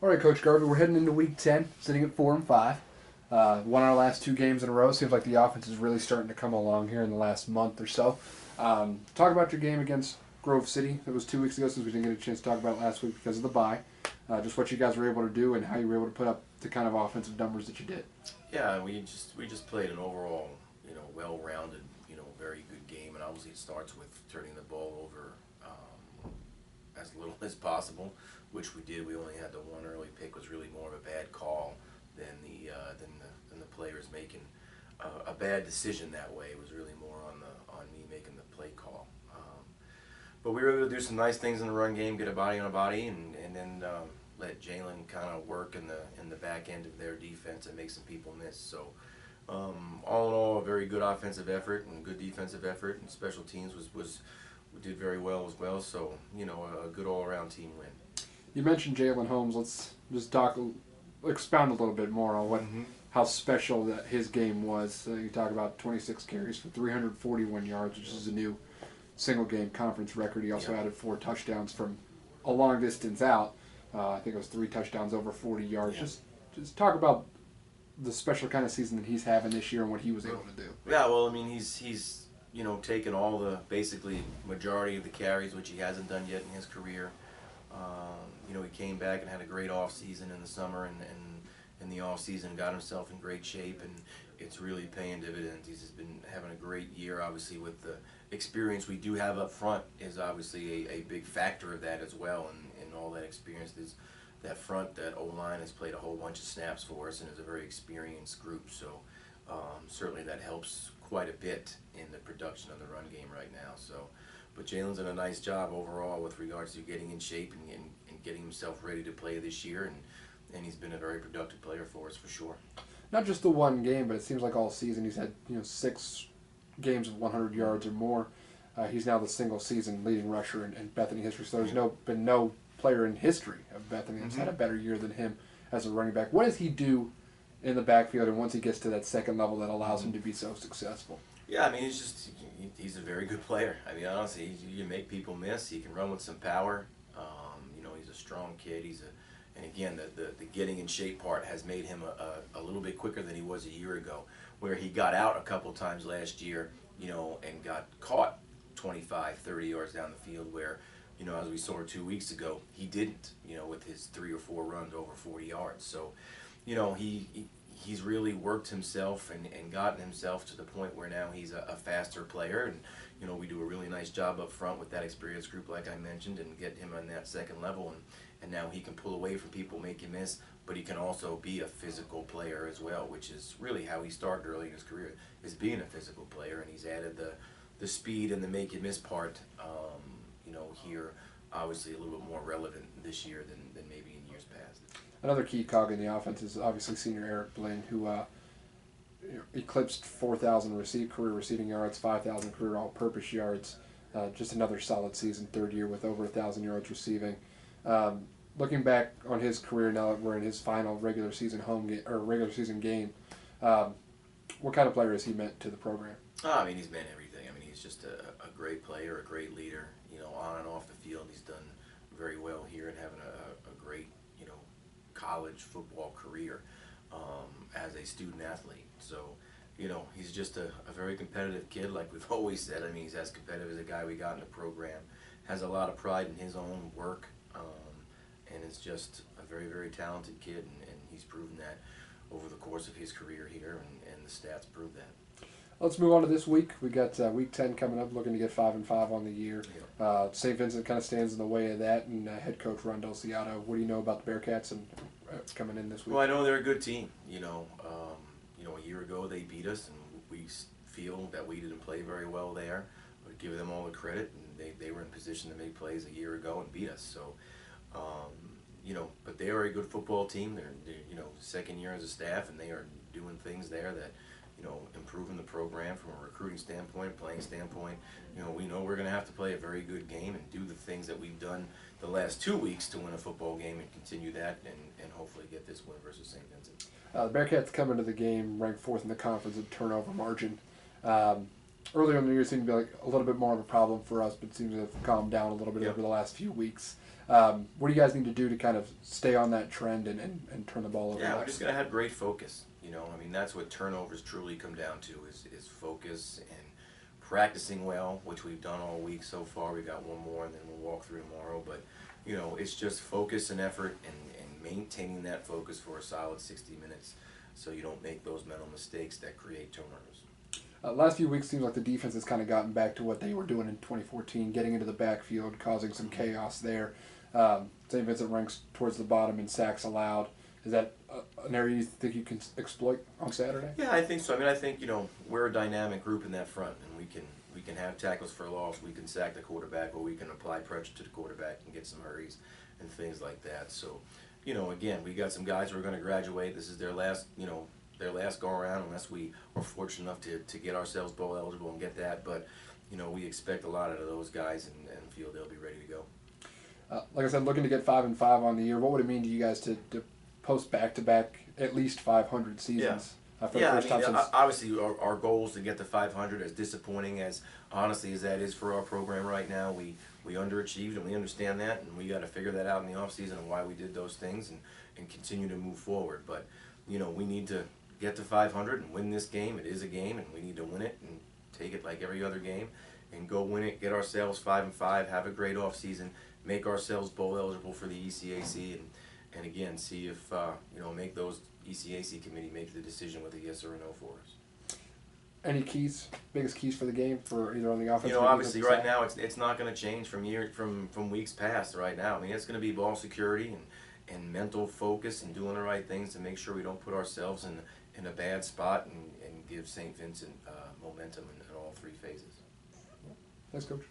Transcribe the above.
All right, Coach Garvey, we're heading into Week 10, sitting at 4-5. Won our last two games in a row. Seems like the offense is really starting to come along here in the last month or so. Talk about your game against Grove City. It was 2 weeks ago, since we didn't get a chance to talk about it last week because of the bye. Just what you guys were able to do and how you were able to put up the kind of offensive numbers that you did. Yeah, we just played an overall, well-rounded, very good game, and obviously it starts with turning the ball over as little as possible, which we did. We only had the one early pick, was really more of a bad call than the players making a bad decision that way. It was really more on me making the play call. But we were able to do some nice things in the run game, get a body on a body, and then let Jalen kind of work in the back end of their defense and make some people miss. So all in all, a very good offensive effort and good defensive effort, and special teams was we did very well as well. So a good all around team win. You mentioned Jalen Holmes. Let's just expound a little bit more on how special that his game was. You talk about 26 carries for 341 yards, which is a new single game conference record. He also added 4 touchdowns from a long distance out. I think it was 3 touchdowns over 40 yards. Yeah. Just talk about the special kind of season that he's having this year and what he was able to do. Yeah, well, I mean, he's taken all the basically majority of the carries, which he hasn't done yet in his career. He came back and had a great off season in the summer, and in the off season got himself in great shape, and it's really paying dividends. He's just been having a great year. Obviously, with the experience we do have up front is obviously a big factor of that as well, and all that experience is that front, that O-line has played a whole bunch of snaps for us and is a very experienced group. So certainly that helps quite a bit in the production of the run game right now. So, but Jalen's done a nice job overall with regards to getting in shape and getting himself ready to play this year, and he's been a very productive player for us for sure. Not just the one game, but it seems like all season he's had 6 games of 100 yards or more. He's now the single season leading rusher in Bethany history. So there's been no player in history of Bethany that's had a better year than him as a running back. What does he do in the backfield, and once he gets to that second level, that allows him to be so successful? Yeah, I mean, he's a very good player. I mean, honestly, he can make people miss. He can run with some power. He's a strong kid. And again, the getting in shape part has made him a little bit quicker than he was a year ago, where he got out a couple times last year, and got caught 25, 30 yards down the field, where, as we saw 2 weeks ago, he didn't, with his 3 or 4 runs over 40 yards. So, he's really worked himself and gotten himself to the point where now he's a faster player, and we do a really nice job up front with that experience group, like I mentioned, and get him on that second level, and now he can pull away from people, make you miss, but he can also be a physical player as well, which is really how he started early in his career, is being a physical player, and he's added the speed and the make you miss part, here, obviously a little bit more relevant this year than maybe in years past. Another key cog in the offense is obviously senior Eric Blaine, who eclipsed 4,000 career receiving yards, 5,000 career all-purpose yards. Just another solid season, third year with over 1,000 yards receiving. Looking back on his career now that we're in his final regular season game, what kind of player has he meant to the program? I mean, he's meant everything. I mean, he's just a great player, a great leader. On and off the field, he's done very well here and having a great, college football career as a student athlete. So, he's just a very competitive kid, like we've always said. I mean, he's as competitive as a guy we got in the program, has a lot of pride in his own work, and is just a very, very talented kid, and he's proven that over the course of his career here, and the stats prove that. Let's move on to this week. We got Week 10 coming up, looking to get 5-5 on the year. Saint Vincent kind of stands in the way of that, and head coach Rondell Ciato. What do you know about the Bearcats and coming in this week? Well, I know they're a good team. A year ago they beat us, and we feel that we didn't play very well there. But give them all the credit, and they were in position to make plays a year ago and beat us. So, but they are a good football team. They're second year as a staff, and they are doing things there that, improving the program from a recruiting standpoint, playing standpoint. We know we're going to have to play a very good game and do the things that we've done the last 2 weeks to win a football game and continue that and hopefully get this win versus Saint Vincent. The Bearcats come into the game ranked 4th in the conference in turnover margin. Earlier in the year, it seemed to be like a little bit more of a problem for us, but it seems to have calmed down a little bit over the last few weeks. What do you guys need to do to kind of stay on that trend and turn the ball over? Yeah, we're just going to have great focus. You know, I mean, that's what turnovers truly come down to is focus and practicing well, which we've done all week so far. We got one more, and then we'll walk through tomorrow. But, you know, it's just focus and effort and maintaining that focus for a solid 60 minutes so you don't make those mental mistakes that create turnovers. Last few weeks seems like the defense has kind of gotten back to what they were doing in 2014, getting into the backfield, causing some chaos there. St. Vincent ranks towards the bottom in sacks allowed. Is that an area you think you can exploit on Saturday? Yeah, I think so. I mean, I think, you know, we're a dynamic group in that front, and we can have tackles for loss, we can sack the quarterback, or we can apply pressure to the quarterback and get some hurries and things like that. So, you know, again, we got some guys who are going to graduate. This is their last, you know, their last go around, unless we are fortunate enough to get ourselves bowl eligible and get that. But, you know, we expect a lot out of those guys and feel they'll be ready to go. Like I said, looking to get 5-5 on the year. What would it mean to you guys to post back-to-back at least 500 seasons? For the first time since... obviously our goal is to get to 500. As disappointing as, honestly, as that is for our program right now, we underachieved, and we understand that, and we got to figure that out in the offseason and why we did those things and continue to move forward. But, you know, we need to get to 500 and win this game. It is a game, and we need to win it and take it like every other game and go win it, get ourselves 5-5, have a great offseason, make ourselves bowl eligible for the ECAC, and again, see if, you know, make those ECAC committee make the decision whether yes or a no for us. Any keys, biggest keys for the game, for either on the offense? You know, obviously right now it's not going to change from weeks past right now. I mean, it's going to be ball security and mental focus and doing the right things to make sure we don't put ourselves in a bad spot and give St. Vincent momentum in all three phases. Thanks, Coach.